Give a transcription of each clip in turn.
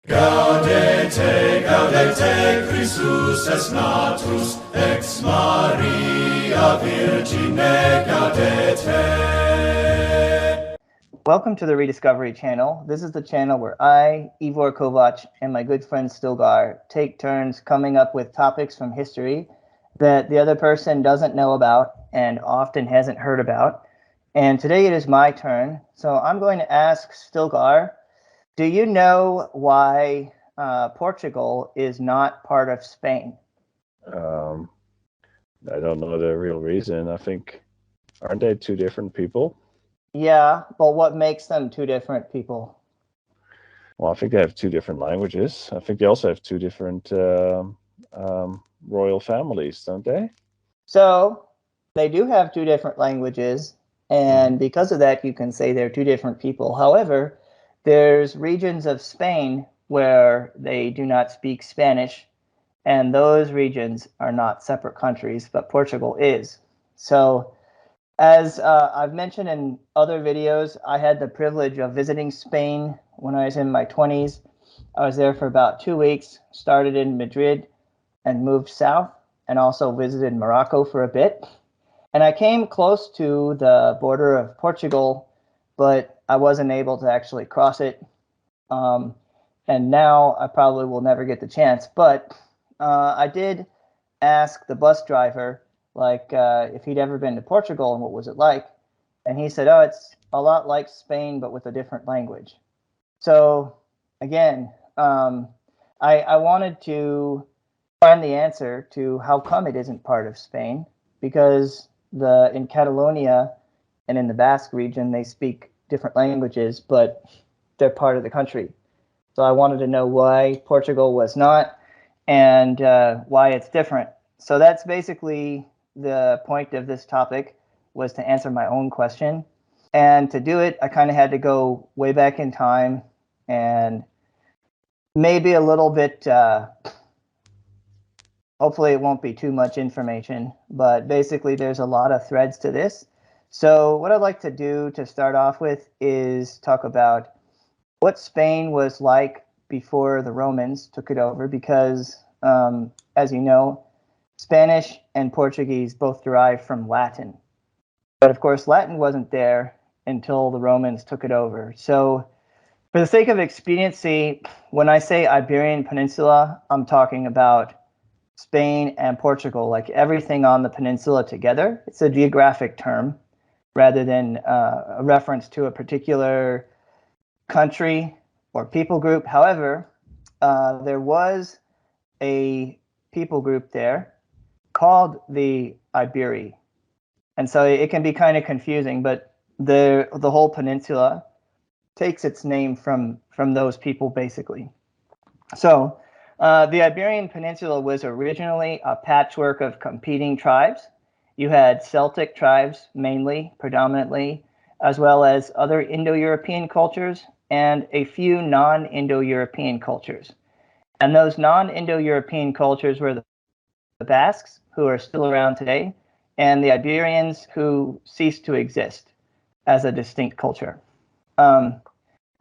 Gaudete, gaudete, Christus es natus, ex Maria Virgine gaudete. Welcome to the Rediscovery channel. This is the channel where I, Ivor Kovac, and my good friend Stilgar take turns coming up with topics from history that the other person doesn't know about and often hasn't heard about. And today it is my turn. So I'm going to ask Stilgar, do you know why Portugal is not part of Spain? I don't know the real reason. I think, aren't they two different people? Yeah, but what makes them two different people? Well, I think they have two different languages. I think they also have two different royal families, don't they? So they do have two different languages, and because of that, you can say they're two different people. However, there's regions of Spain where they do not speak Spanish, and those regions are not separate countries, but Portugal is. So as I've mentioned in other videos, I had the privilege of visiting Spain when I was in my 20s. I was there for about 2 weeks, started in Madrid and moved south, and also visited Morocco for a bit. And I came close to the border of Portugal, but I wasn't able to actually cross it. And now I probably will never get the chance. But I did ask the bus driver, if he'd ever been to Portugal and what was it like. And he said, oh, it's a lot like Spain, but with a different language. So again, I wanted to find the answer to how come it isn't part of Spain, because in Catalonia and in the Basque region, they speak different languages, but they're part of the country. So I wanted to know why Portugal was not and why it's different. So that's basically the point of this topic, was to answer my own question. And to do it, I kind of had to go way back in time and maybe a little bit, hopefully it won't be too much information, but basically there's a lot of threads to this. So what I'd like to do to start off with is talk about what Spain was like before the Romans took it over, because as you know, Spanish and Portuguese both derive from Latin. But of course, Latin wasn't there until the Romans took it over. So for the sake of expediency, when I say Iberian Peninsula, I'm talking about Spain and Portugal, like everything on the peninsula together. It's a geographic term rather than a reference to a particular country or people group. However, there was a people group there called the Iberi. And so it can be kind of confusing, but the whole peninsula takes its name from those people, basically. So the Iberian Peninsula was originally a patchwork of competing tribes. You had Celtic tribes, mainly, predominantly, as well as other Indo-European cultures and a few non-Indo-European cultures. And those non-Indo-European cultures were the Basques, who are still around today, and the Iberians, who ceased to exist as a distinct culture. And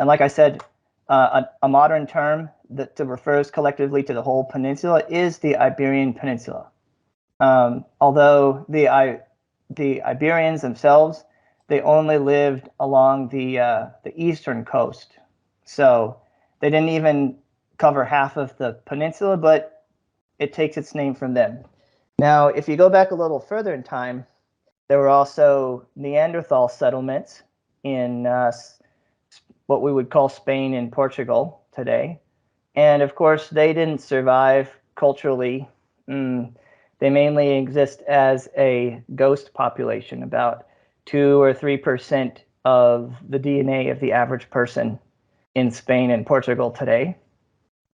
like I said, a modern term that refers collectively to the whole peninsula is the Iberian Peninsula. Although the Iberians themselves, they only lived along the eastern coast. So they didn't even cover half of the peninsula, but it takes its name from them. Now, if you go back a little further in time, there were also Neanderthal settlements in what we would call Spain and Portugal today. And of course, they didn't survive culturally. They mainly exist as a ghost population, about 2 or 3% of the DNA of the average person in Spain and Portugal today.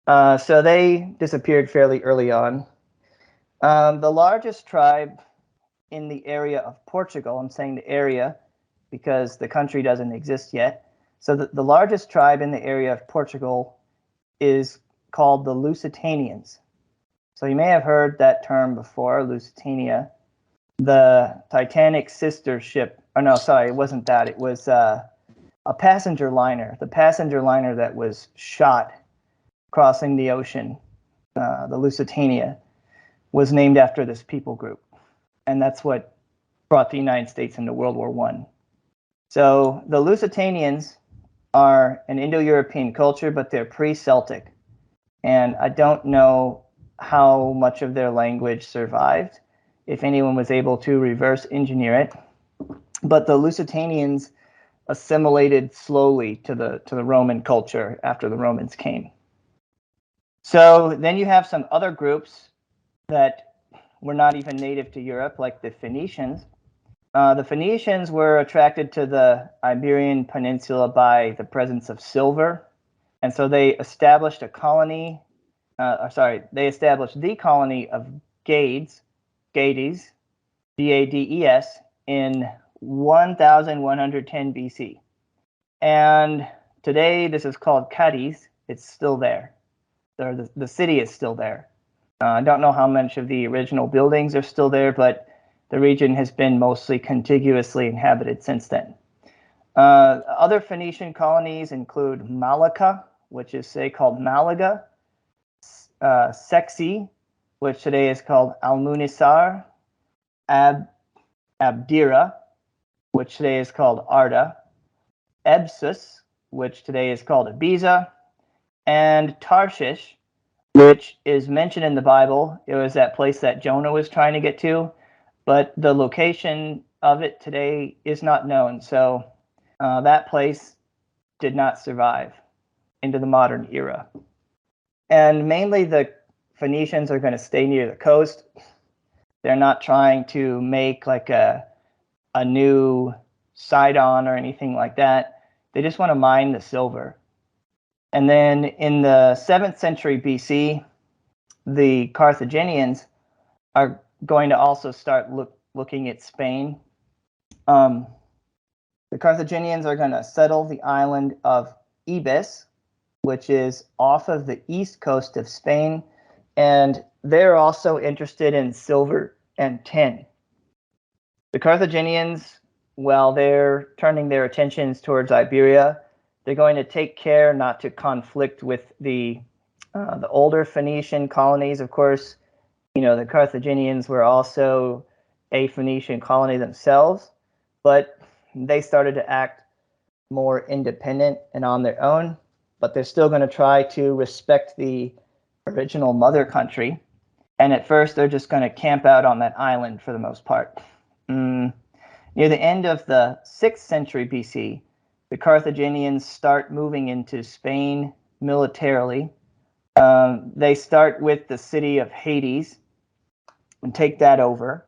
So they disappeared fairly early on. The largest tribe in the area of Portugal, I'm saying the area because the country doesn't exist yet. So the largest tribe in the area of Portugal is called the Lusitanians. So you may have heard that term before, Lusitania. The Titanic sister ship, oh no, sorry, it wasn't that. It was a passenger liner, the passenger liner that was shot crossing the ocean, the Lusitania, was named after this people group. And that's what brought the United States into World War I. So the Lusitanians are an Indo-European culture, but they're pre-Celtic. And I don't know how much of their language survived, if anyone was able to reverse engineer it. But the Lusitanians assimilated slowly to the Roman culture after the Romans came. So then you have some other groups that were not even native to Europe, like the Phoenicians. The Phoenicians were attracted to the Iberian Peninsula by the presence of silver, and so they established a colony. They established the colony of Gades, Gades, in 1110 BC. And today this is called Cadiz. It's still there. The city is still there. I don't know how much of the original buildings are still there, but the region has been mostly contiguously inhabited since then. Other Phoenician colonies include Malacca, which is today called Malaga, Sexy, which today is called Almunisar, Abdera, which today is called Arda, Ebsus, which today is called Ibiza, and Tarshish, which is mentioned in the Bible. It was that place that Jonah was trying to get to, but the location of it today is not known. So that place did not survive into the modern era. And mainly the Phoenicians are going to stay near the coast. They're not trying to make like a new Sidon or anything like that. They just want to mine the silver. And then in the 7th century BC, the Carthaginians are going to also start looking at Spain. The Carthaginians are going to settle the island of Ibis, which is off of the east coast of Spain, and they're also interested in silver and tin. The Carthaginians, while they're turning their attentions towards Iberia, they're going to take care not to conflict with the older Phoenician colonies. Of course, the Carthaginians were also a Phoenician colony themselves, but they started to act more independent and on their own, but they're still going to try to respect the original mother country. And at first, they're just going to camp out on that island for the most part. Near the end of the 6th century BC, the Carthaginians start moving into Spain militarily. They start with the city of Hades and take that over.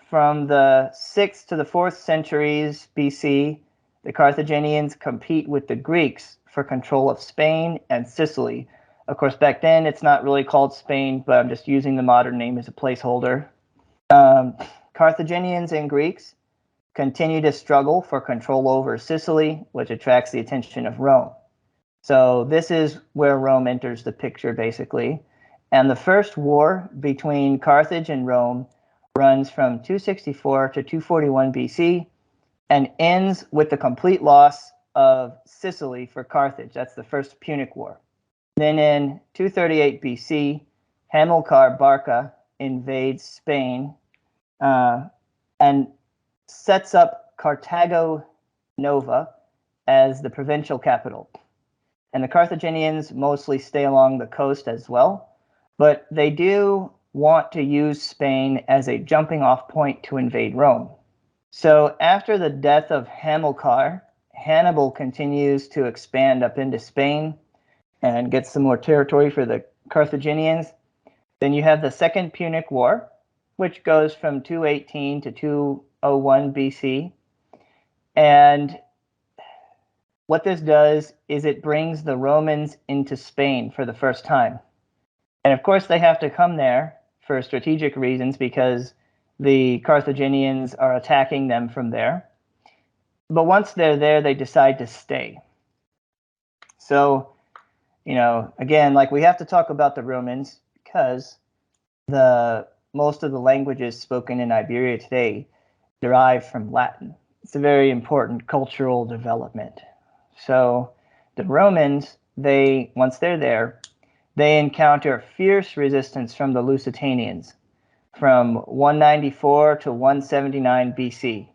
From the 6th to the 4th centuries BC, the Carthaginians compete with the Greeks for control of Spain and Sicily. Of course, back then, it's not really called Spain, but I'm just using the modern name as a placeholder. Carthaginians and Greeks continue to struggle for control over Sicily, which attracts the attention of Rome. So this is where Rome enters the picture, basically. And the first war between Carthage and Rome runs from 264 to 241 BC and ends with the complete loss of Sicily for Carthage. That's the First Punic War. Then in 238 BC, Hamilcar Barca invades Spain and sets up Carthago Nova as the provincial capital. And the Carthaginians mostly stay along the coast as well, but they do want to use Spain as a jumping off point to invade Rome. So after the death of Hamilcar, Hannibal continues to expand up into Spain and gets some more territory for the Carthaginians. Then you have the Second Punic War, which goes from 218 to 201 BC. And what this does is it brings the Romans into Spain for the first time. And of course, they have to come there for strategic reasons because the Carthaginians are attacking them from there. But once they're there, they decide to stay. So, again, like we have to talk about the Romans because most of the languages spoken in Iberia today derive from Latin. It's a very important cultural development. So the Romans, once they're there, they encounter fierce resistance from the Lusitanians from 194 to 179 BC.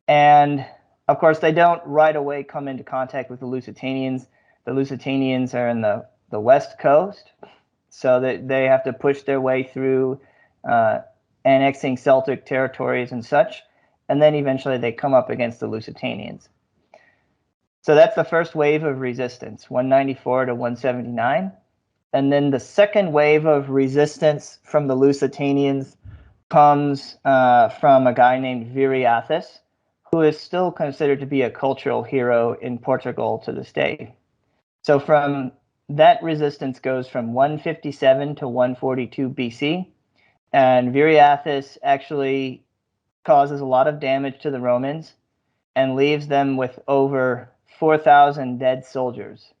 And of course, they don't right away come into contact with the Lusitanians. The Lusitanians are in the west coast, so that they have to push their way through annexing Celtic territories and such, and then eventually they come up against the Lusitanians. So that's the first wave of resistance, 194 to 179. And then the second wave of resistance from the Lusitanians comes from a guy named Viriathus, who is still considered to be a cultural hero in Portugal to this day. So from that resistance goes from 157 to 142 BC, and Viriathus actually causes a lot of damage to the Romans and leaves them with over 4,000 dead soldiers.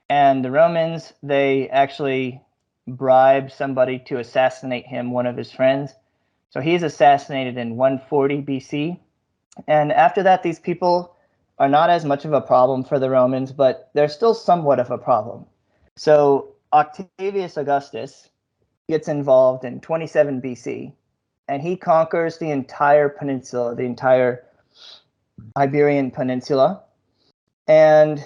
And the Romans, they actually bribe somebody to assassinate him, one of his friends. So he's assassinated in 140 BC. And after that, these people are not as much of a problem for the Romans, but they're still somewhat of a problem. So Octavius Augustus gets involved in 27 BC, and he conquers the entire peninsula, the entire Iberian Peninsula. And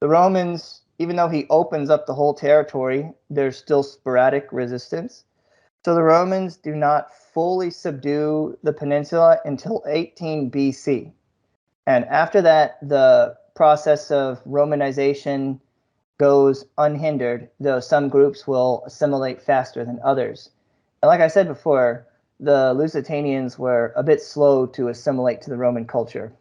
the Romans, even though he opens up the whole territory, there's still sporadic resistance. So the Romans do not fully subdue the peninsula until 18 BC. And after that, the process of Romanization goes unhindered, though some groups will assimilate faster than others. And like I said before, the Lusitanians were a bit slow to assimilate to the Roman culture.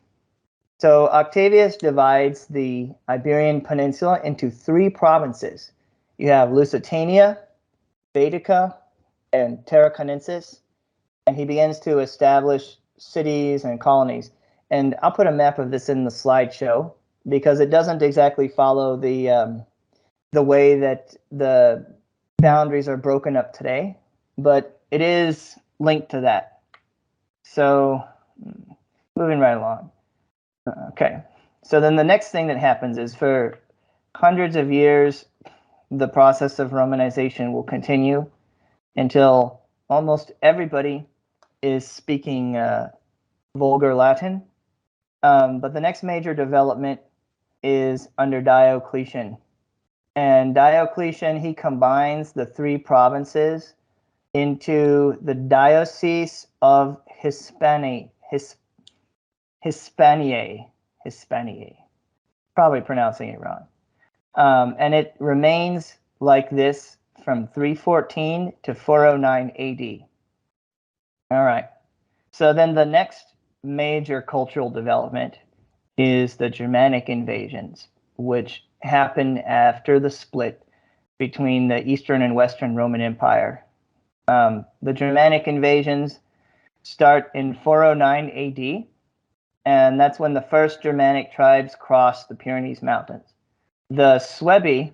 So Octavius divides the Iberian Peninsula into 3 provinces. You have Lusitania, Baetica, and Tarraconensis, and he begins to establish cities and colonies. And I'll put a map of this in the slideshow because it doesn't exactly follow the way that the boundaries are broken up today, but it is linked to that. So moving right along. Okay, so then the next thing that happens is for hundreds of years, the process of Romanization will continue until almost everybody is speaking vulgar Latin. But the next major development is under Diocletian. And Diocletian, he combines the 3 provinces into the Diocese of Hispaniae. Probably pronouncing it wrong. And it remains like this from 314 to 409 AD. All right. So then the next major cultural development is the Germanic invasions, which happened after the split between the Eastern and Western Roman Empire. The Germanic invasions start in 409 AD, and that's when the first Germanic tribes crossed the Pyrenees Mountains. The Suebi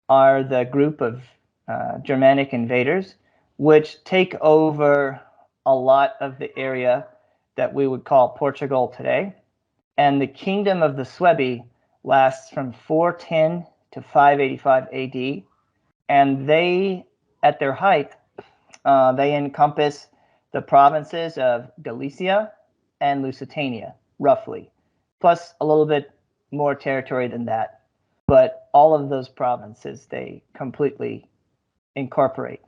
are the group of Germanic invaders, which take over a lot of the area that we would call Portugal today. And the kingdom of the Suebi lasts from 410 to 585 AD. And they, at their height, they encompass the provinces of Galicia and Lusitania, roughly, plus a little bit more territory than that. But all of those provinces, they completely incorporate.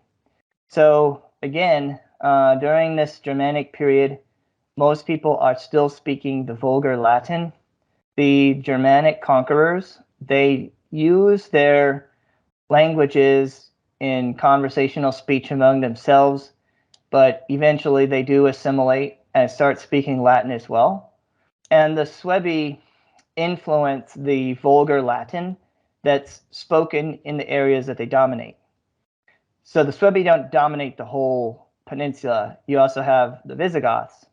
So again, during this Germanic period, most people are still speaking the vulgar Latin. The Germanic conquerors, they use their languages in conversational speech among themselves, but eventually they do assimilate and start speaking Latin as well. And the Suebi influence the vulgar Latin that's spoken in the areas that they dominate. So the Suebi don't dominate the whole peninsula. You also have the Visigoths.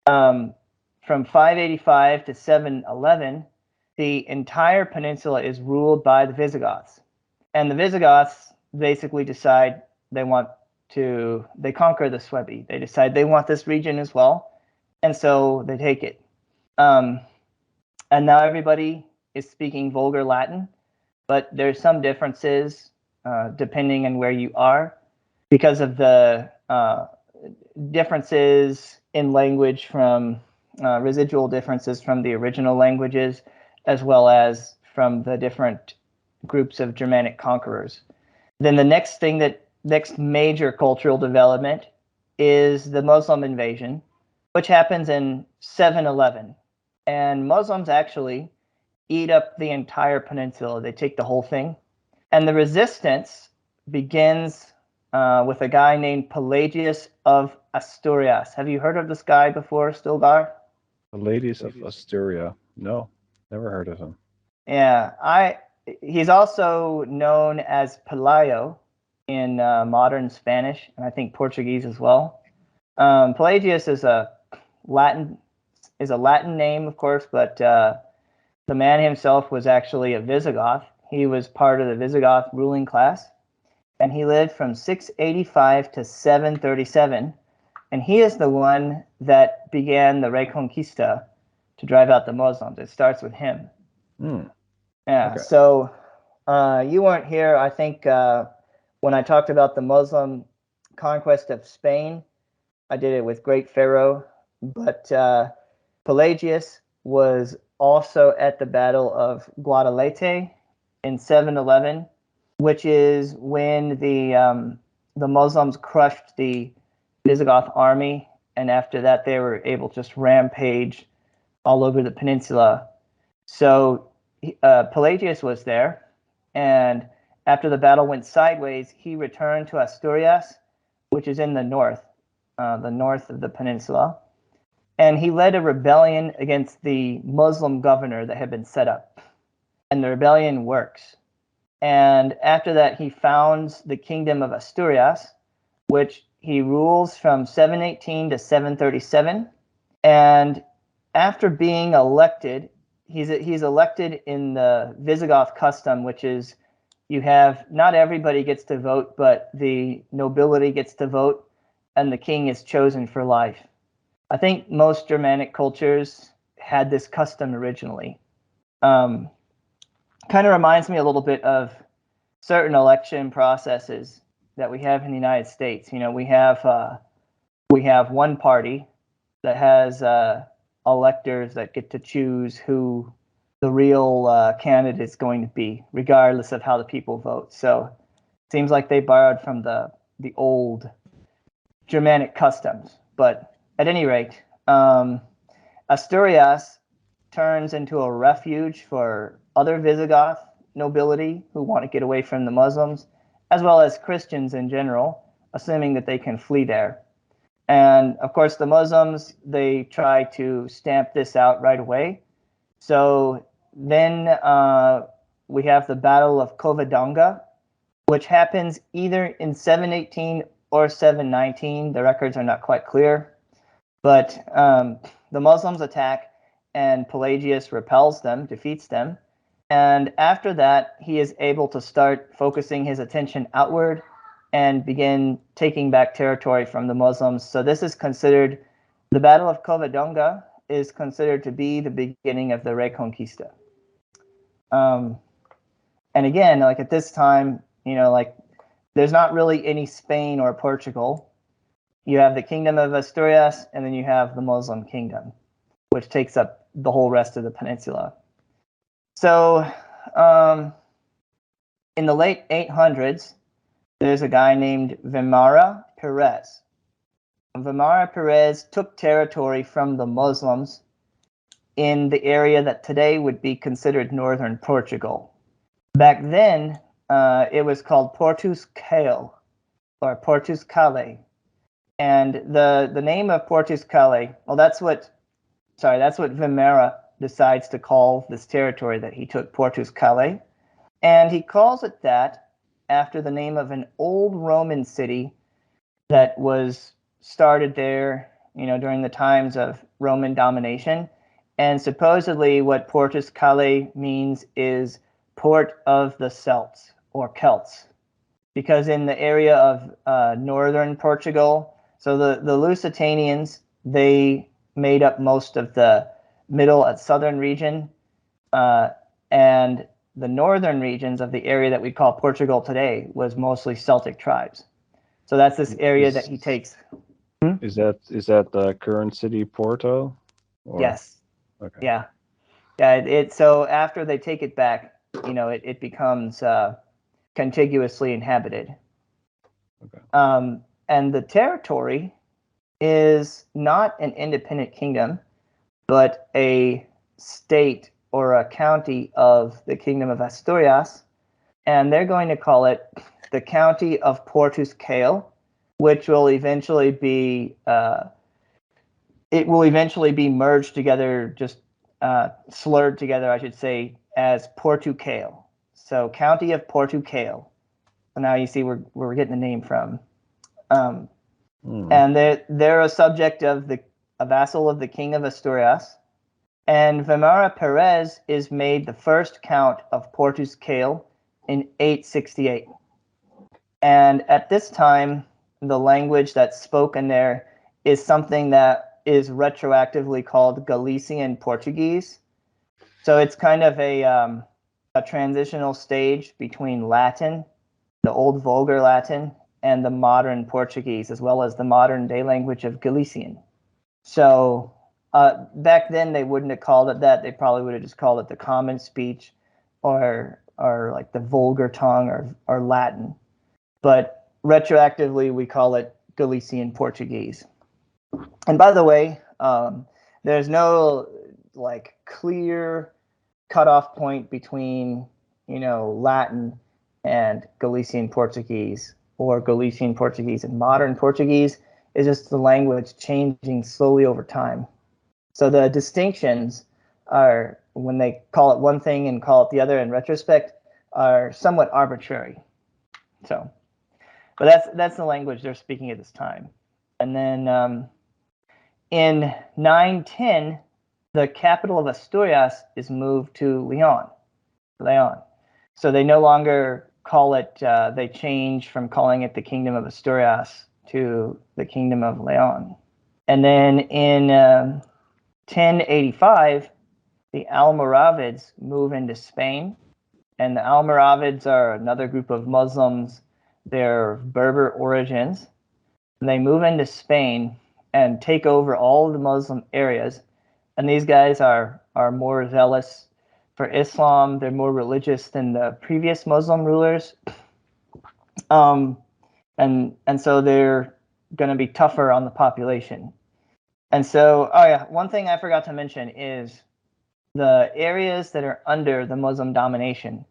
From 585 to 711, the entire peninsula is ruled by the Visigoths. And the Visigoths basically decide they conquer the Suebi. They decide they want this region as well, and so they take it. And now everybody is speaking vulgar Latin, but there's some differences depending on where you are because of the differences in language from residual differences from the original languages, as well as from the different groups of Germanic conquerors. Then the next major cultural development is the Muslim invasion, which happens in 711. And Muslims actually eat up the entire peninsula. They take the whole thing. And the resistance begins with a guy named Pelagius of Asturias. Have you heard of this guy before, Stilgar? The ladies of Asturia. No, never heard of him. Yeah, he's also known as Pelayo in modern Spanish, and I think Portuguese as well. Pelagius is a Latin name, of course, but the man himself was actually a Visigoth. He was part of the Visigoth ruling class, and he lived from 685 to 737, and he is the one that began the Reconquista to drive out the Muslims. It starts with him. Yeah, okay. So you weren't here, I think, when I talked about the Muslim conquest of Spain. I did it with Great Pharaoh, but Pelagius was also at the Battle of Guadalete in 711, which is when the Muslims crushed the Visigoth army, and after that they were able to just rampage all over the peninsula. So Pelagius was there, and after the battle went sideways, he returned to Asturias, which is in the north of the peninsula, and he led a rebellion against the Muslim governor that had been set up, and the rebellion works. And after that, he founds the kingdom of Asturias, which he rules from 718 to 737. And after being elected, he's elected in the Visigoth custom, which is you have not everybody gets to vote, but the nobility gets to vote, and the king is chosen for life. I think most Germanic cultures had this custom originally. Kind of reminds me a little bit of certain election processes that we have in the United States. You know, we have one party that has electors that get to choose who the real candidate is going to be, regardless of how the people vote. So it seems like they borrowed from the old Germanic customs. But at any rate, Asturias turns into a refuge for other Visigoth nobility who want to get away from the Muslims, as well as Christians in general, assuming that they can flee there. And of course, the Muslims, they try to stamp this out right away. So then we have the Battle of Covadonga, which happens either in 718 or 719. The records are not quite clear. But the Muslims attack, and Pelagius repels them, defeats them. And after that, he is able to start focusing his attention outward and begin taking back territory from the Muslims. So this is considered, the Battle of Covadonga is considered to be the beginning of the Reconquista. And again, like at this time, you know, like there's not really any Spain or Portugal. You have the Kingdom of Asturias, and then you have the Muslim Kingdom, which takes up the whole rest of the peninsula. So in the late 800s, there's a guy named Vimara Perez. Vimara Perez took territory from the Muslims in the area that today would be considered northern Portugal. Back then, it was called Portugal or Portugal. And the name of Portugal, well, that's what Vimara decides to call this territory that he took, Portugal. And he calls it that after the name of an old Roman city that was started there, you know, during the times of Roman domination. And supposedly what Portugal means is port of the Celts or Celts, because in the area of northern Portugal, so the Lusitanians, they made up most of the middle and southern region, and the northern regions of the area that we call Portugal today was mostly Celtic tribes. So that's this area that he takes. Is that the current city Porto? Or? Yes. Okay. Yeah. Yeah. So after they take it back, it becomes contiguously inhabited. Okay. And the territory is not an independent kingdom, but a state or a county of the Kingdom of Asturias, and they're going to call it the County of Portugues, which will eventually be merged together, just slurred together, I should say, as Portugal. So County of Portugal. So now you see where we're getting the name from. And they're a subject of a vassal of the King of Asturias. And Vimara Perez is made the first count of Portugal in 868. And at this time, the language that's spoken there is something that is retroactively called Galician Portuguese. So it's kind of a transitional stage between Latin, the old Vulgar Latin, and the modern Portuguese, as well as the modern day language of Galician. So back then they wouldn't have called it that. They probably would have just called it the common speech or like the vulgar tongue or Latin. But retroactively we call it Galician Portuguese. And by the way, there's no like clear cutoff point between Latin and Galician Portuguese, or Galician Portuguese and modern Portuguese. Is just the language changing slowly over time. So the distinctions are, when they call it one thing and call it the other in retrospect, are somewhat arbitrary. So, but that's the language they're speaking at this time. And then in 910, the capital of Asturias is moved to Leon. So they no longer call it, they change from calling it the Kingdom of Asturias to the Kingdom of Leon. And then in 1085, the Almoravids move into Spain. And the Almoravids are another group of Muslims. They're Berber origins. And they move into Spain and take over all of the Muslim areas. And these guys are more zealous for Islam. They're more religious than the previous Muslim rulers. And so they're going to be tougher on the population. And so, one thing I forgot to mention is the areas that are under the Muslim domination,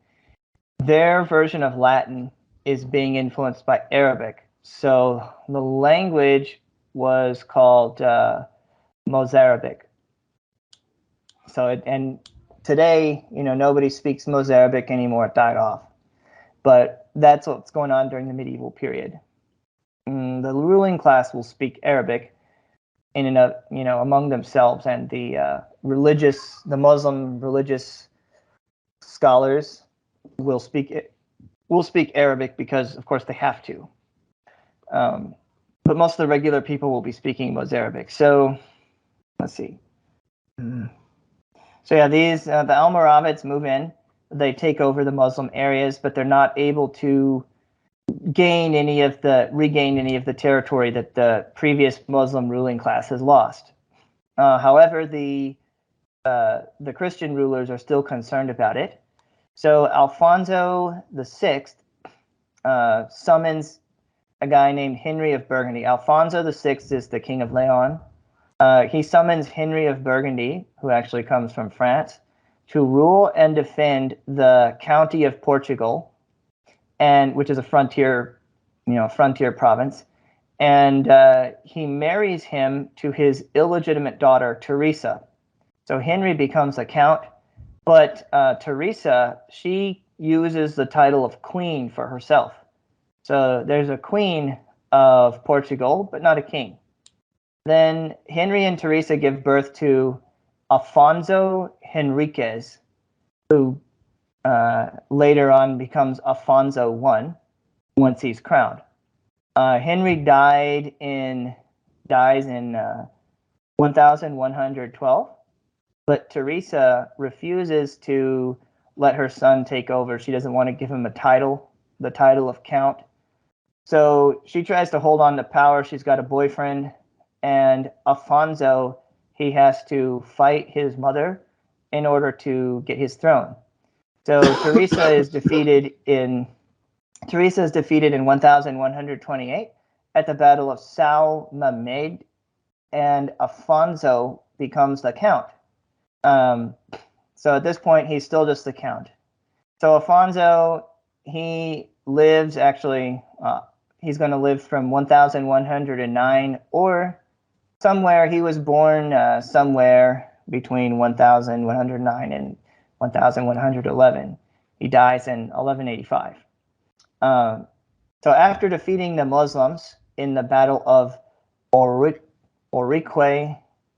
their version of Latin is being influenced by Arabic. So the language was called Mozarabic. So and today, nobody speaks Mozarabic anymore. It died off. But that's what's going on during the medieval period. The ruling class will speak Arabic among themselves, and the Muslim religious scholars will speak Arabic because, of course, they have to. But most of the regular people will be speaking Mozarabic. So let's see. So yeah, these the Almoravids move in. They take over the Muslim areas, but they're not able to regain any of the territory that the previous Muslim ruling class has lost. However, the Christian rulers are still concerned about it. So Alfonso VI summons a guy named Henry of Burgundy. Alfonso VI is the king of Leon. He summons Henry of Burgundy, who actually comes from France, to rule and defend the county of Portugal, which is a frontier province. And he marries him to his illegitimate daughter, Teresa. So Henry becomes a count, but Teresa, she uses the title of queen for herself. So there's a queen of Portugal, but not a king. Then Henry and Teresa give birth to Afonso Henriquez, who later on becomes Afonso I once he's crowned. Henry dies in 1112, but Teresa refuses to let her son take over. She doesn't want to give him a title, the title of count. So she tries to hold on to power. She's got a boyfriend, and Alfonso, he has to fight his mother in order to get his throne. So Teresa is defeated in 1128 at the Battle of São Mamede, and Alfonso becomes the count. So at this point, he's still just the count. So Alfonso, he lives actually, he's going to live from 1109 or somewhere. He was born somewhere between 1109 and 1111. He dies in 1185. So after defeating the Muslims in the Battle of Orique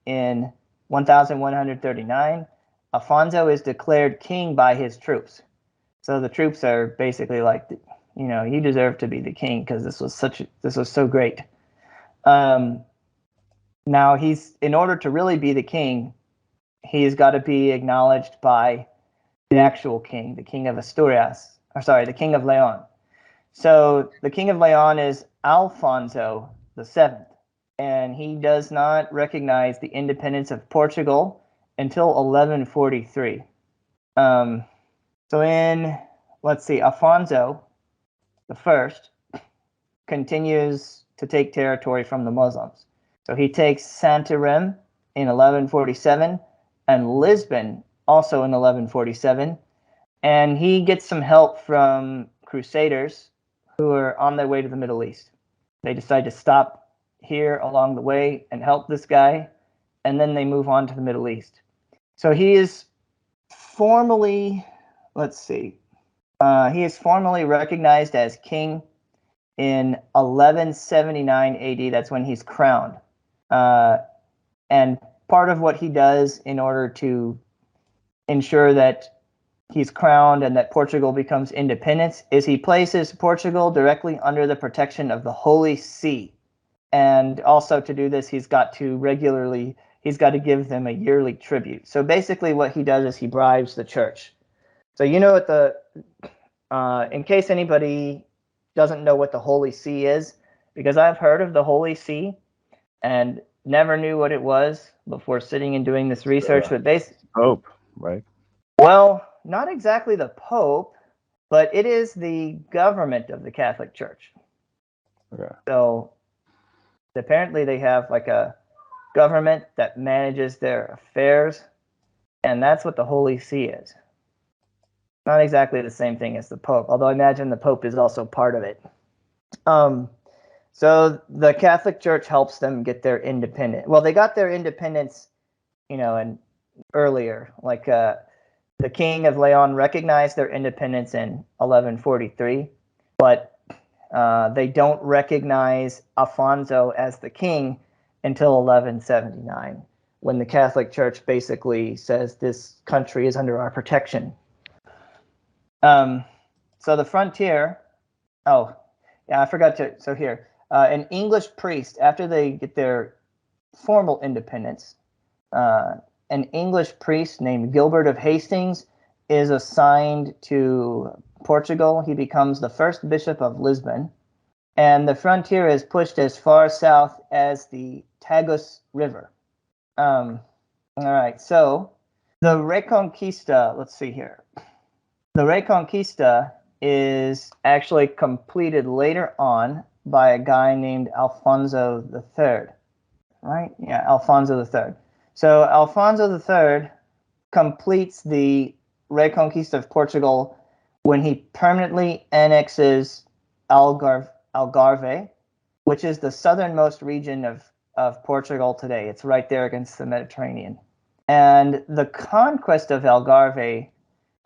in 1139, Alfonso is declared king by his troops. So the troops are basically like, you deserve to be the king because this was so great. Now in order to really be the king, he's got to be acknowledged by the actual king, the king of Asturias, the king of Leon. So the king of Leon is Alfonso VII, and he does not recognize the independence of Portugal until 1143. Alfonso I continues to take territory from the Muslims. So he takes Santarém in 1147 and Lisbon also in 1147, and he gets some help from crusaders who are on their way to the Middle East. They decide to stop here along the way and help this guy, and then they move on to the Middle East. So he is formally, he is formally recognized as king in 1179 AD. That's when he's crowned. And part of what he does in order to ensure that he's crowned and that Portugal becomes independent is he places Portugal directly under the protection of the Holy See. And also to do this, he's got to give them a yearly tribute. So basically what he does is he bribes the church. So in case anybody doesn't know what the Holy See is, because I've heard of the Holy See and never knew what it was before sitting and doing this research. But Pope, right? Well, not exactly the Pope, but it is the government of the Catholic Church. Okay. So apparently they have like a government that manages their affairs, and that's what the Holy See is. Not exactly the same thing as the Pope, although I imagine the Pope is also part of it. So the Catholic Church helps them get their independence. Well, they got their independence, and earlier, like the King of Leon recognized their independence in 1143, but they don't recognize Alfonso as the king until 1179, when the Catholic Church basically says this country is under our protection. So the frontier. Oh, yeah, I forgot to. So here, an English priest, after they get their formal independence, an English priest named Gilbert of Hastings is assigned to Portugal. He becomes the first bishop of Lisbon, and the frontier is pushed as far south as the Tagus River. All right, so the Reconquista, let's see here. The Reconquista is actually completed later on by a guy named Alfonso III, right? Yeah, Alfonso III. So Alfonso III completes the Reconquista of Portugal when he permanently annexes Algarve, which is the southernmost region of Portugal today. It's right there against the Mediterranean. And the conquest of Algarve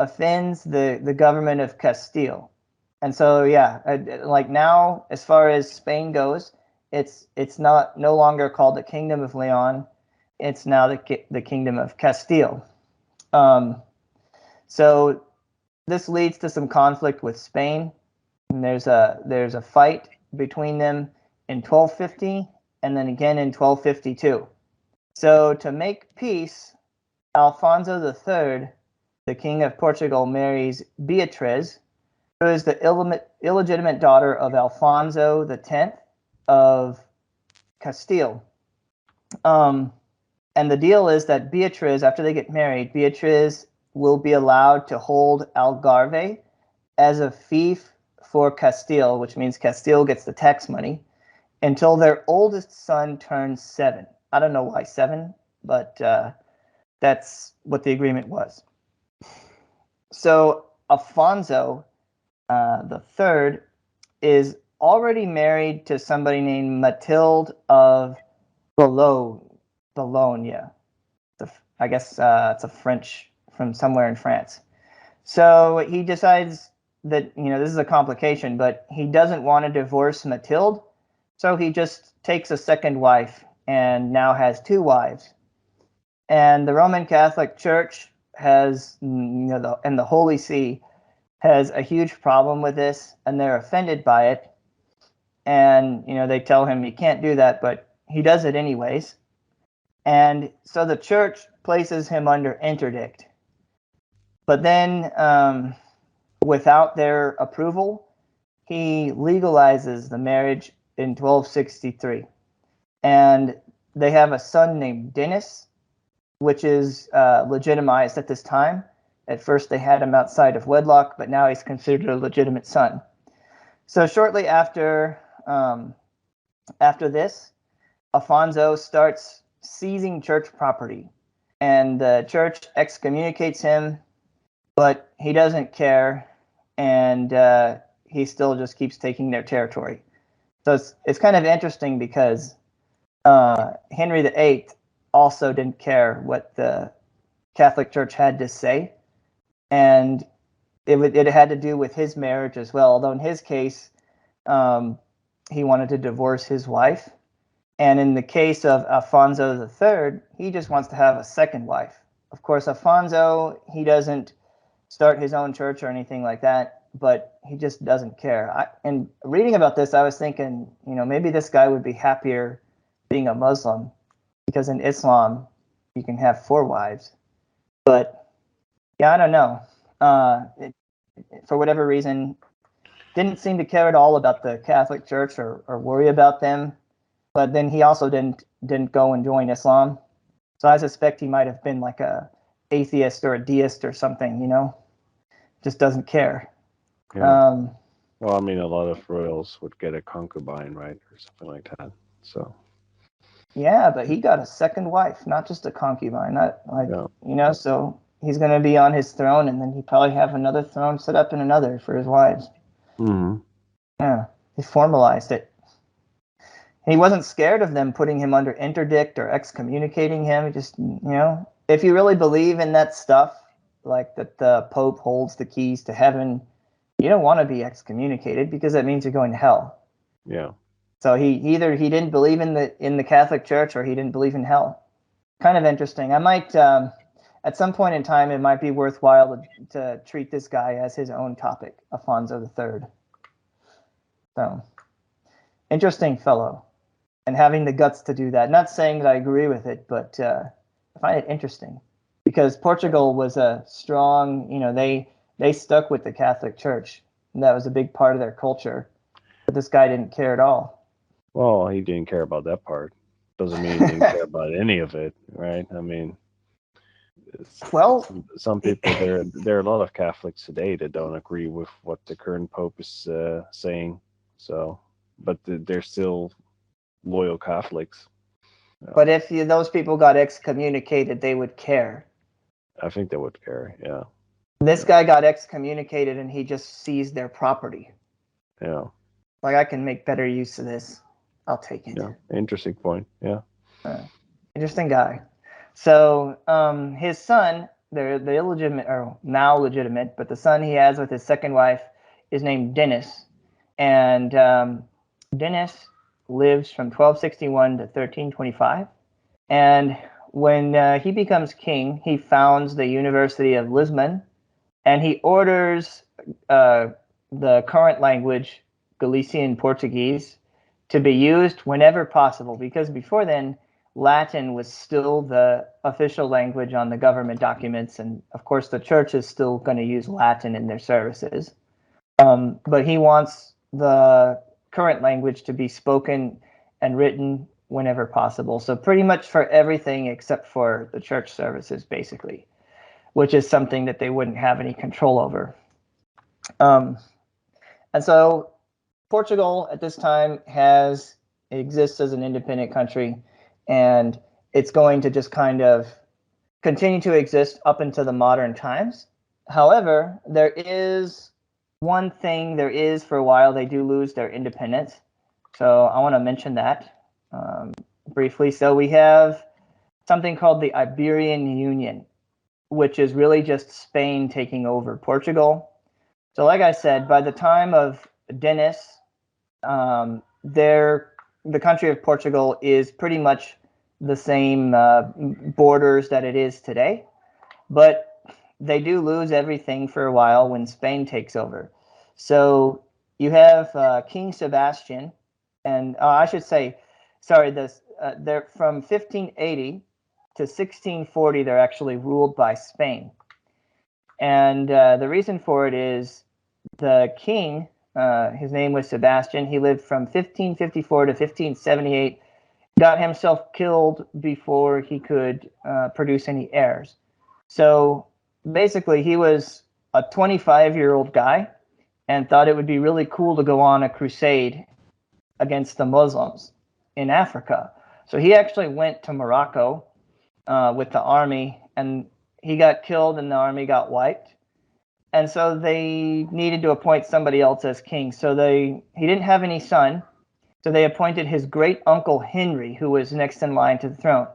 offends the government of Castile. And so, yeah, like now, as far as Spain goes, it's no longer called the Kingdom of Leon. It's now the Kingdom of Castile. So this leads to some conflict with Spain. And there's a fight between them in 1250 and then again in 1252. So to make peace, Alfonso III the King of Portugal marries Beatriz, who is the illegitimate daughter of Alfonso X of Castile. And the deal is that Beatriz, after they get married, Beatriz will be allowed to hold Algarve as a fief for Castile, which means Castile gets the tax money, until their oldest son turns 7. I don't know why 7, but that's what the agreement was. So Alfonso the third is already married to somebody named Mathilde of Bologna. I guess it's a French from somewhere in France. So he decides that, this is a complication, but he doesn't want to divorce Mathilde. So he just takes a second wife and now has 2 wives. And the Roman Catholic Church has, and the Holy See has a huge problem with this, and they're offended by it. And, they tell him he can't do that, but he does it anyways. And so the church places him under interdict. But then, without their approval, he legalizes the marriage in 1263. And they have a son named Denis, which is legitimized at this time. At first, they had him outside of wedlock, but now he's considered a legitimate son. So shortly after this, Alfonso starts seizing church property, and the church excommunicates him, but he doesn't care, and he still just keeps taking their territory. So it's kind of interesting because Henry VIII also didn't care what the Catholic Church had to say. And it had to do with his marriage as well. Although in his case, he wanted to divorce his wife. And in the case of Alfonso III, he just wants to have a second wife. Of course, Alfonso, he doesn't start his own church or anything like that, but he just doesn't care. And reading about this, I was thinking, maybe this guy would be happier being a Muslim, because in Islam, you can have 4 wives. But yeah, I don't know. For whatever reason, didn't seem to care at all about the Catholic Church or worry about them. But then he also didn't go and join Islam. So I suspect he might have been like a atheist or a deist or something, just doesn't care. Yeah. Well, I mean, a lot of royals would get a concubine, right, or something like that. So. Yeah, but he got a second wife, not just a concubine. So he's going to be on his throne, and then he probably have another throne set up in another for his wives. Mm-hmm. Yeah, he formalized it. He wasn't scared of them putting him under interdict or excommunicating him. He just, if you really believe in that stuff, like that the Pope holds the keys to heaven, you don't want to be excommunicated because that means you're going to hell. Yeah. So he didn't believe in the Catholic Church, or he didn't believe in hell. Kind of interesting. I might at some point in time, it might be worthwhile to treat this guy as his own topic, Alfonso III. So, interesting fellow, and having the guts to do that. Not saying that I agree with it, but I find it interesting because Portugal was a strong, they stuck with the Catholic Church, and that was a big part of their culture. But this guy didn't care at all. Well, he didn't care about that part. Doesn't mean he didn't care about any of it, right? I mean, some people, there are a lot of Catholics today that don't agree with what the current Pope is saying. So, but they're still loyal Catholics. But if those people got excommunicated, they would care. I think they would care, yeah. This guy got excommunicated, and he just seized their property. Yeah. Like, I can make better use of this. I'll take it. Yeah, interesting point. Yeah. Interesting guy. So his son, the illegitimate, or now legitimate, but the son he has with his second wife is named Denis. And Denis lives from 1261 to 1325. And when he becomes king, he founds the University of Lisbon, and he orders the current language, Galician Portuguese, to be used whenever possible, because before then, Latin was still the official language on the government documents, and of course the church is still going to use Latin in their services. But he wants the current language to be spoken and written whenever possible. So pretty much for everything except for the church services, basically, which is something that they wouldn't have any control over. And so Portugal at this time exists as an independent country, and it's going to just kind of continue to exist up into the modern times. However, there is one thing, for a while they do lose their independence. So I want to mention that briefly. So we have something called the Iberian Union, which is really just Spain taking over Portugal. So like I said, by the time of Dennis, the country of Portugal is pretty much the same borders that it is today, but they do lose everything for a while when Spain takes over. So you have King Sebastian, and I should say, sorry, they're from 1580 to 1640. They're actually ruled by Spain, and the reason for it is the king. His name was Sebastian. He lived from 1554 to 1578. Got himself killed before he could produce any heirs. So basically, he was a 25-year-old guy and thought it would be really cool to go on a crusade against the Muslims in Africa. So he actually went to Morocco with the army, and he got killed and the army got wiped. And so they needed to appoint somebody else as king. So he didn't have any son. So they appointed his great uncle Henry, who was next in line to the throne.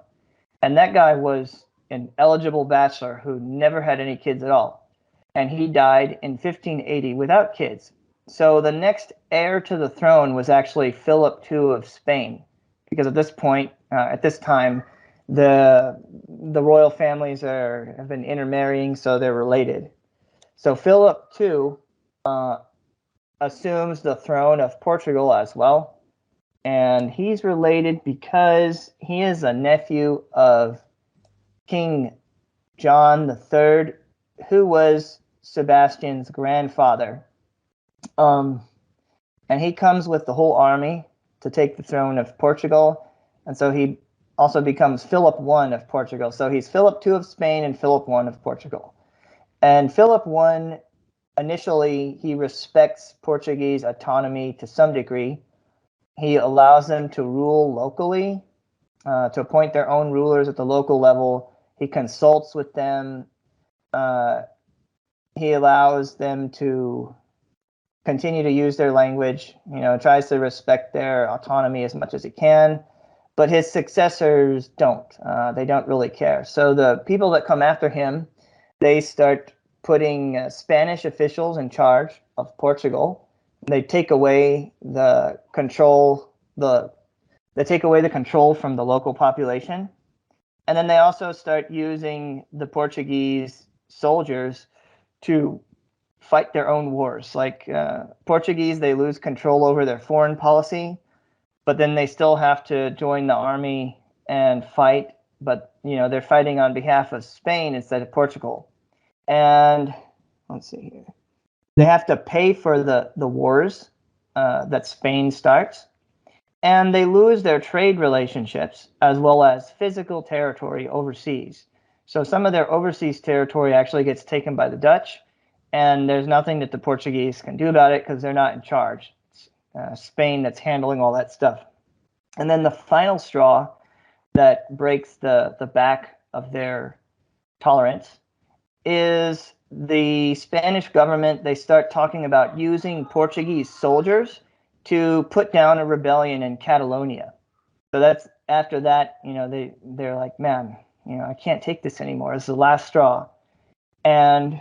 And that guy was an eligible bachelor who never had any kids at all. And he died in 1580 without kids. So the next heir to the throne was actually Philip II of Spain, because at this point, at this time, the royal families have been intermarrying, so they're related. So Philip II assumes the throne of Portugal as well, and he's related because he is a nephew of King John III, who was Sebastian's grandfather. And he comes with the whole army to take the throne of Portugal, and so he also becomes Philip I of Portugal. So he's Philip II of Spain and Philip I of Portugal. And Philip I, initially, he respects Portuguese autonomy to some degree. He allows them to rule locally, to appoint their own rulers at the local level. He consults with them. He allows them to continue to use their language, tries to respect their autonomy as much as he can. But his successors don't. They don't really care. So the people that come after him, they start putting Spanish officials in charge of Portugal. They take away the control, they take away the control from the local population. And then they also start using the Portuguese soldiers to fight their own wars. Like Portuguese, they lose control over their foreign policy, but then they still have to join the army and fight. But, they're fighting on behalf of Spain instead of Portugal. And let's see here. They have to pay for the wars that Spain starts. And they lose their trade relationships as well as physical territory overseas. So some of their overseas territory actually gets taken by the Dutch, and there's nothing that the Portuguese can do about it because they're not in charge. It's Spain that's handling all that stuff. And then the final straw that breaks the back of their tolerance is the Spanish government. They start talking about using Portuguese soldiers to put down a rebellion in Catalonia. So that's after that, they're like, man, I can't take this anymore. It's the last straw. And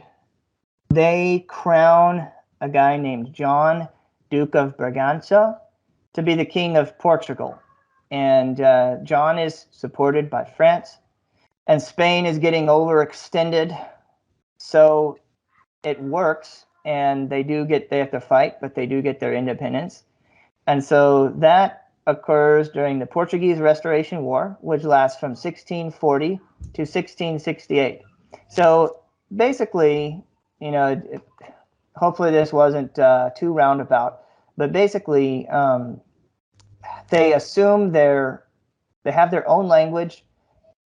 they crown a guy named John, Duke of Braganza, to be the king of Portugal. And John is supported by France, and Spain is getting overextended. So it works, and they have to fight, but they do get their independence. And so that occurs during the Portuguese Restoration War, which lasts from 1640 to 1668. So basically, hopefully this wasn't too roundabout, but basically they assume they have their own language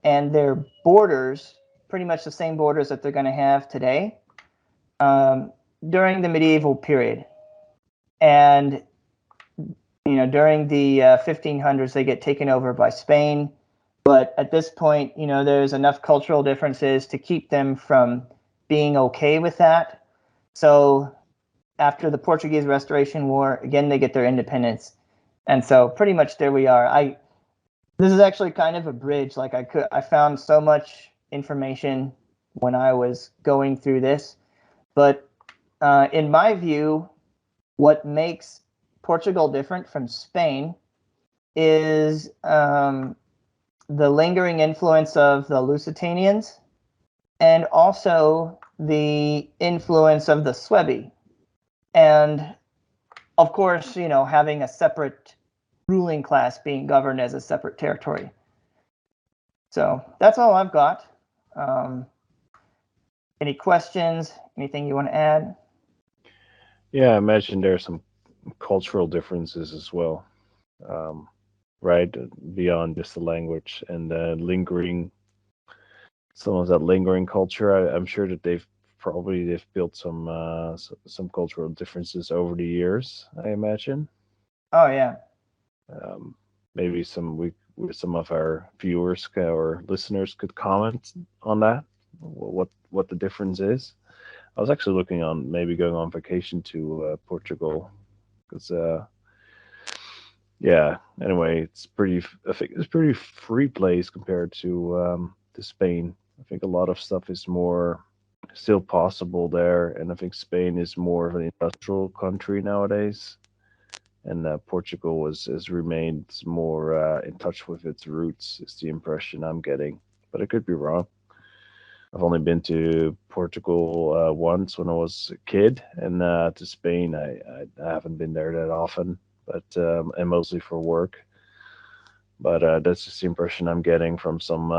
and their borders, pretty much the same borders that they're going to have today during the medieval period. And during the 1500s, they get taken over by Spain. But at this point, there's enough cultural differences to keep them from being okay with that. So after the Portuguese Restoration War, again, they get their independence. And so pretty much there we are. This is actually kind of a bridge. Like I found so much information when I was going through this. But in my view, what makes Portugal different from Spain is the lingering influence of the Lusitanians and also the influence of the Suebi. And of course, having a separate ruling class being governed as a separate territory. So that's all I've got. Any questions? Anything you want to add? Yeah, I imagine there's some cultural differences as well, right? Beyond just the language and some of that lingering culture. I'm sure that they've built some cultural differences over the years, I imagine. Oh yeah. Maybe some of our viewers or listeners could comment on that. What the difference is. I was actually looking on maybe going on vacation to Portugal because yeah. Anyway, I think it's pretty free place compared to Spain. I think a lot of stuff is more still possible there, and I think Spain is more of an industrial country nowadays. And Portugal has remained more in touch with its roots, is the impression I'm getting. But I could be wrong. I've only been to Portugal once when I was a kid, and to Spain, I haven't been there that often, but and mostly for work. But that's just the impression I'm getting from some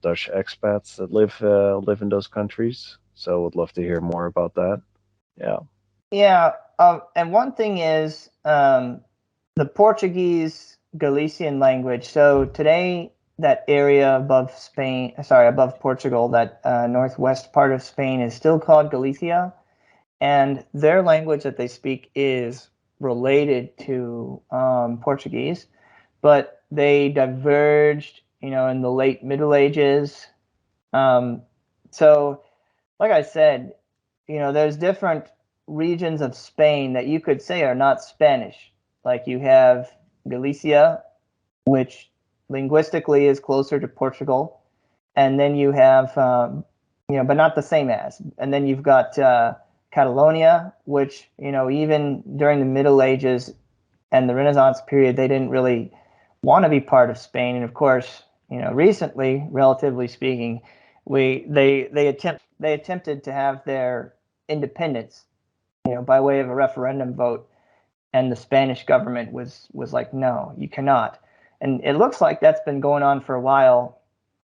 Dutch expats that live in those countries. So I would love to hear more about that. Yeah. Yeah. And one thing is the Portuguese Galician language. So today, that area above Portugal, that northwest part of Spain is still called Galicia. And their language that they speak is related to Portuguese, but they diverged, in the late Middle Ages. So, like I said, there's different regions of Spain that you could say are not Spanish. Like you have Galicia, which linguistically is closer to Portugal, and then you have, but not the same as. And then you've got Catalonia, which, even during the Middle Ages and the Renaissance period, they didn't really want to be part of Spain. And of course, recently, relatively speaking, they attempted to have their independence, by way of a referendum vote, and the Spanish government was like, no, you cannot. And it looks like that's been going on for a while,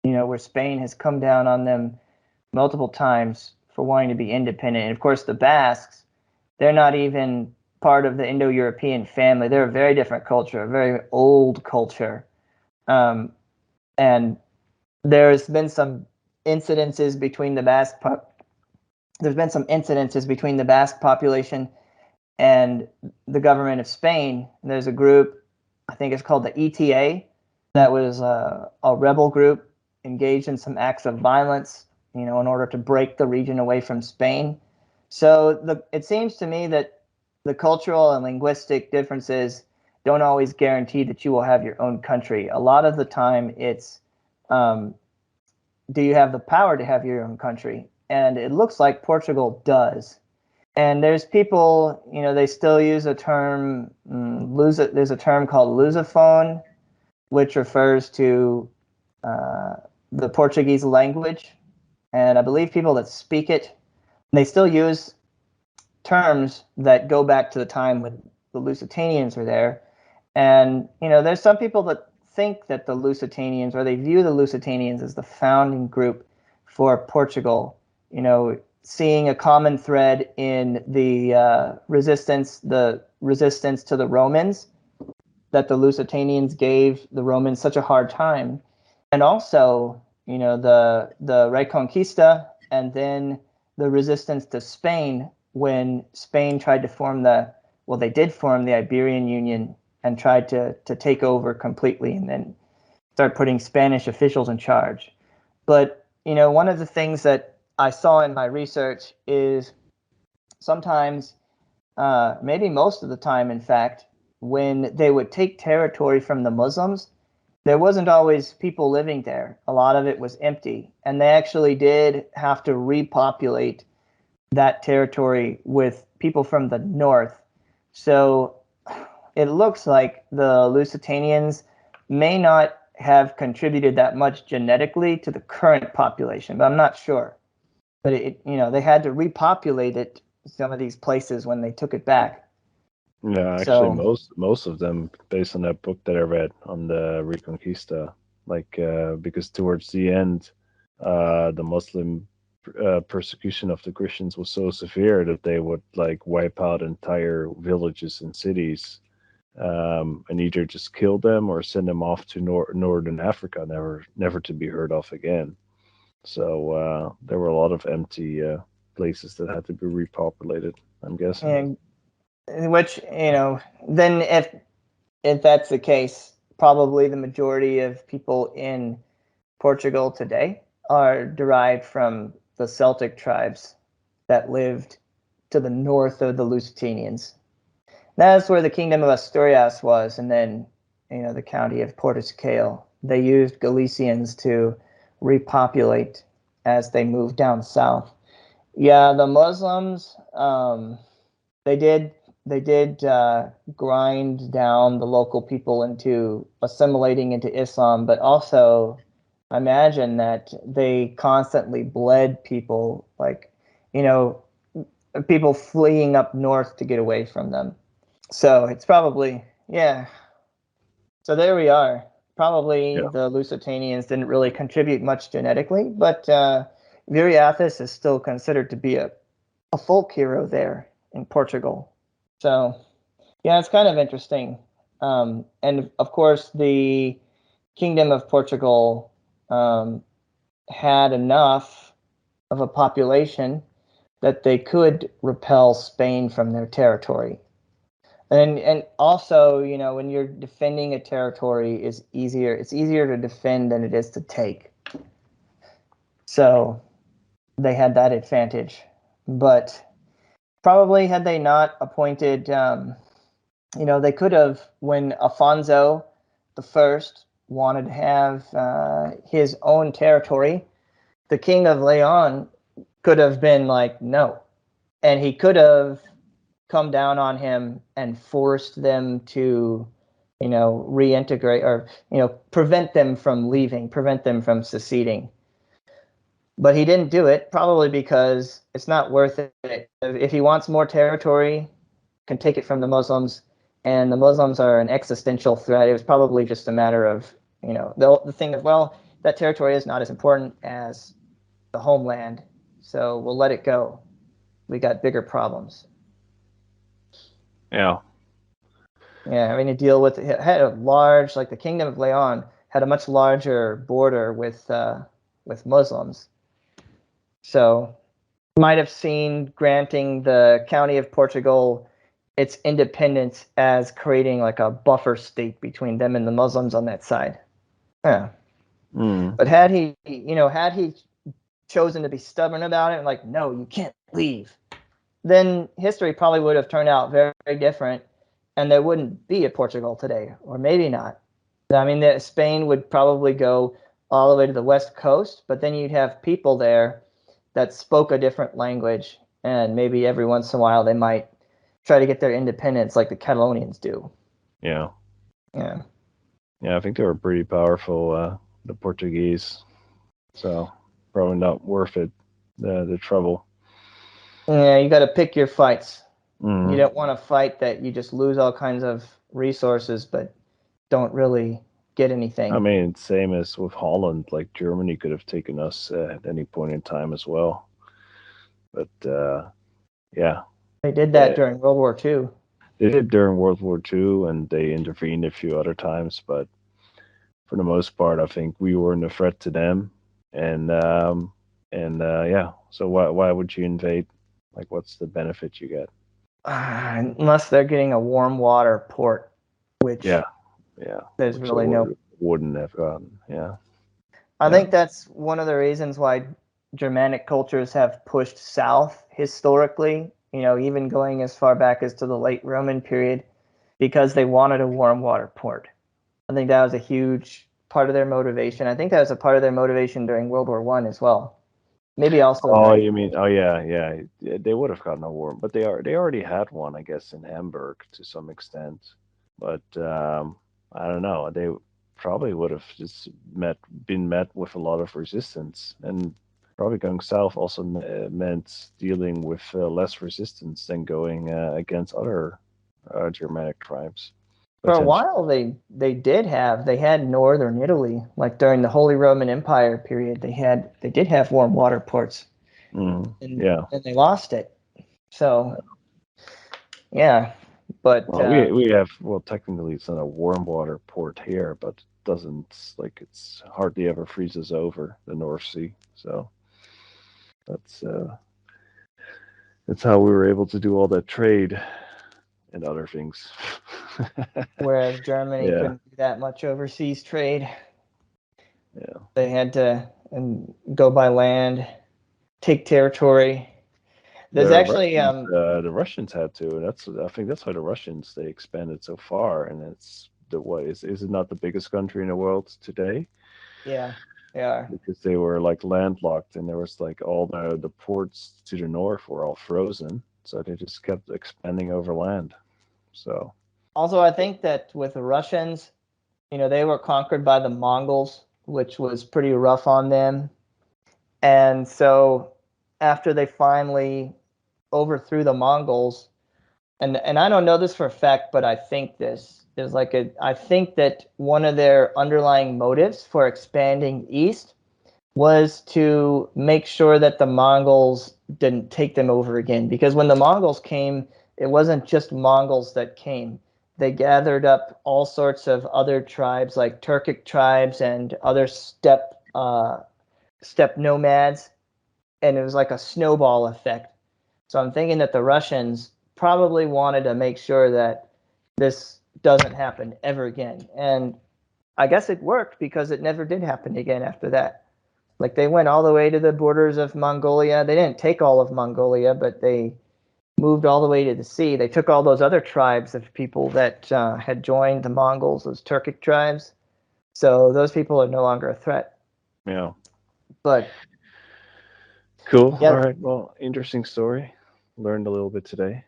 where Spain has come down on them multiple times for wanting to be independent. And of course, the Basques, they're not even part of the Indo-European family. They're a very different culture, a very old culture. And there's been some incidences between the Basque population and the government of Spain. There's a group, I think it's called the ETA, that was a rebel group engaged in some acts of violence, in order to break the region away from Spain. So it seems to me that the cultural and linguistic differences don't always guarantee that you will have your own country. A lot of the time it's, do you have the power to have your own country? And it looks like Portugal does. And there's people, they still use a term, there's a term called lusophone, which refers to the Portuguese language. And I believe people that speak it, they still use terms that go back to the time when the Lusitanians were there. And, there's some people that think that the Lusitanians, or they view the Lusitanians as the founding group for Portugal, seeing a common thread in the resistance to the Romans, that the Lusitanians gave the Romans such a hard time. And also, the Reconquista, and then the resistance to Spain when Spain tried to form they did form the Iberian Union and tried to take over completely and then start putting Spanish officials in charge. But, one of the things that I saw in my research is sometimes, maybe most of the time, in fact, when they would take territory from the Muslims, there wasn't always people living there. A lot of it was empty. And they actually did have to repopulate that territory with people from the north. So it looks like the Lusitanians may not have contributed that much genetically to the current population, but I'm not sure. But they had to repopulate it, some of these places, when they took it back. Yeah, actually, most of them, based on that book that I read on the Reconquista, because towards the end, the Muslim persecution of the Christians was so severe that they would wipe out entire villages and cities, and either just kill them or send them off to northern Africa, never to be heard of again. So there were a lot of empty places that had to be repopulated, I'm guessing. And which, then if that's the case, probably the majority of people in Portugal today are derived from the Celtic tribes that lived to the north of the Lusitanians. That's where the kingdom of Asturias was, and then, the county of Portugal. They used Galicians to repopulate as they moved down south. Yeah, the Muslims, they did grind down the local people into assimilating into Islam, but also I imagine that they constantly bled people, people fleeing up north to get away from them. So it's probably, yeah. So there we are. Probably the Lusitanians didn't really contribute much genetically, but Viriathus is still considered to be a folk hero there in Portugal. So, yeah, it's kind of interesting. And of course, the Kingdom of Portugal had enough of a population that they could repel Spain from their territory. And also, when you're defending a territory, it's easier to defend than it is to take. So they had that advantage. But probably had they not appointed, they could have, when Alfonso I wanted to have his own territory, the King of Leon could have been like, no. And he could have come down on him and forced them to, reintegrate, or, prevent them from leaving, prevent them from seceding. But he didn't do it, probably because it's not worth it. If he wants more territory, can take it from the Muslims, and the Muslims are an existential threat. It was probably just a matter of, the thing of, well, that territory is not as important as the homeland, so we'll let it go. We got bigger problems. Yeah. Yeah, having to deal with, it had a large, the Kingdom of Leon had a much larger border with Muslims. So you might have seen granting the County of Portugal its independence as creating a buffer state between them and the Muslims on that side. Yeah. But had he chosen to be stubborn about it and no, you can't leave, then history probably would have turned out very, very different, and there wouldn't be a Portugal today, or maybe not. I mean, Spain would probably go all the way to the west coast, but then you'd have people there that spoke a different language, and maybe every once in a while they might try to get their independence like the Catalonians do. Yeah. Yeah. Yeah, I think they were pretty powerful, the Portuguese. So probably not worth it, the trouble. Yeah, you got to pick your fights. You don't want to fight that you just lose all kinds of resources, but don't really get anything. I mean, same as with Holland, like Germany could have taken us at any point in time as well. But yeah. They did that during World War II. They did during World War II, and they intervened a few other times, but for the most part, I think we weren't a threat to them. And yeah, so why would you invade? Like, what's the benefit you get? Unless they're getting a warm water port, which there's which really no wouldn't have gotten. Yeah, I think that's one of the reasons why Germanic cultures have pushed south historically, even going as far back as to the late Roman period, because they wanted a warm water port. I think that was a huge part of their motivation. I think that was a part of their motivation during World War I as well. Maybe also. Oh, you mean? Oh, yeah. They would have gotten a warm, but they already had one, I guess, in Hamburg to some extent. But I don't know. They probably would have just been met with a lot of resistance, and probably going south also meant dealing with less resistance than going against other Germanic tribes. For a while, they had northern Italy, like during the Holy Roman Empire period. They did have warm water ports, and they lost it. So yeah, but we have, technically it's not a warm water port here, but it doesn't, like, it's hardly ever freezes over the North Sea. So that's how we were able to do all that trade and other things. Whereas Germany couldn't do that much overseas trade. Yeah. They had to go by land, take territory. There's actually the Russians had to, and I think that's why the Russians, they expanded so far, and it's is it not the biggest country in the world today? Yeah, they are. Because they were like landlocked, and there was like all the ports to the north were all frozen. So they just kept expanding over land. So also, I think that with the Russians, they were conquered by the Mongols, which was pretty rough on them. And so after they finally overthrew the Mongols, and I don't know this for a fact, but I think this is I think that one of their underlying motives for expanding east was to make sure that the Mongols didn't take them over again. Because when the Mongols came, it wasn't just Mongols that came. They gathered up all sorts of other tribes, like Turkic tribes and other steppe nomads, and it was like a snowball effect. So I'm thinking that the Russians probably wanted to make sure that this doesn't happen ever again. And I guess it worked, because it never did happen again after that. Like, they went all the way to the borders of Mongolia. They didn't take all of Mongolia, but they moved all the way to the sea. They took all those other tribes of people that had joined the Mongols, those Turkic tribes. So those people are no longer a threat. Yeah. But cool. Yeah. All right. Well, interesting story. Learned a little bit today.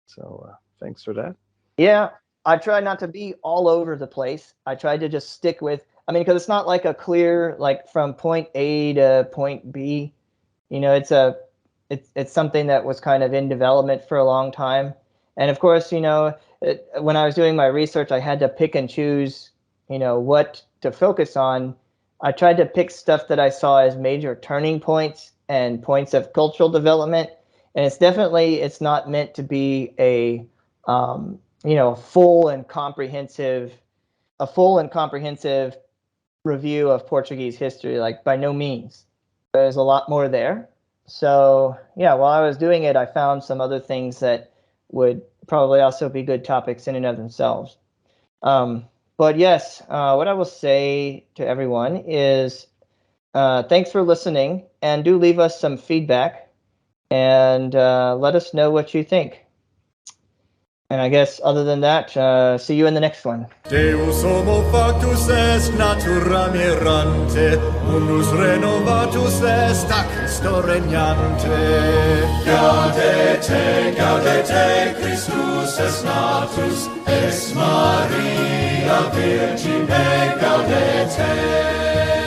So thanks for that. Yeah. I tried not to be all over the place. I tried to just stick with, because it's not like a clear, like from point A to point B. It's something that was kind of in development for a long time. And of course, when I was doing my research, I had to pick and choose, what to focus on. I tried to pick stuff that I saw as major turning points and points of cultural development. And it's not meant to be a full and comprehensive review of Portuguese history. Like, by no means. There's a lot more there. So yeah, while I was doing it, I found some other things that would probably also be good topics in and of themselves. But yes, what I will say to everyone is thanks for listening, and do leave us some feedback, and let us know what you think. And I guess other than that, see you in the next one. Deus homo factus est natura mirante, unus renovatus est a Christo regnante. Gaudete, Christus est natus, ex Maria Virgine gaudete.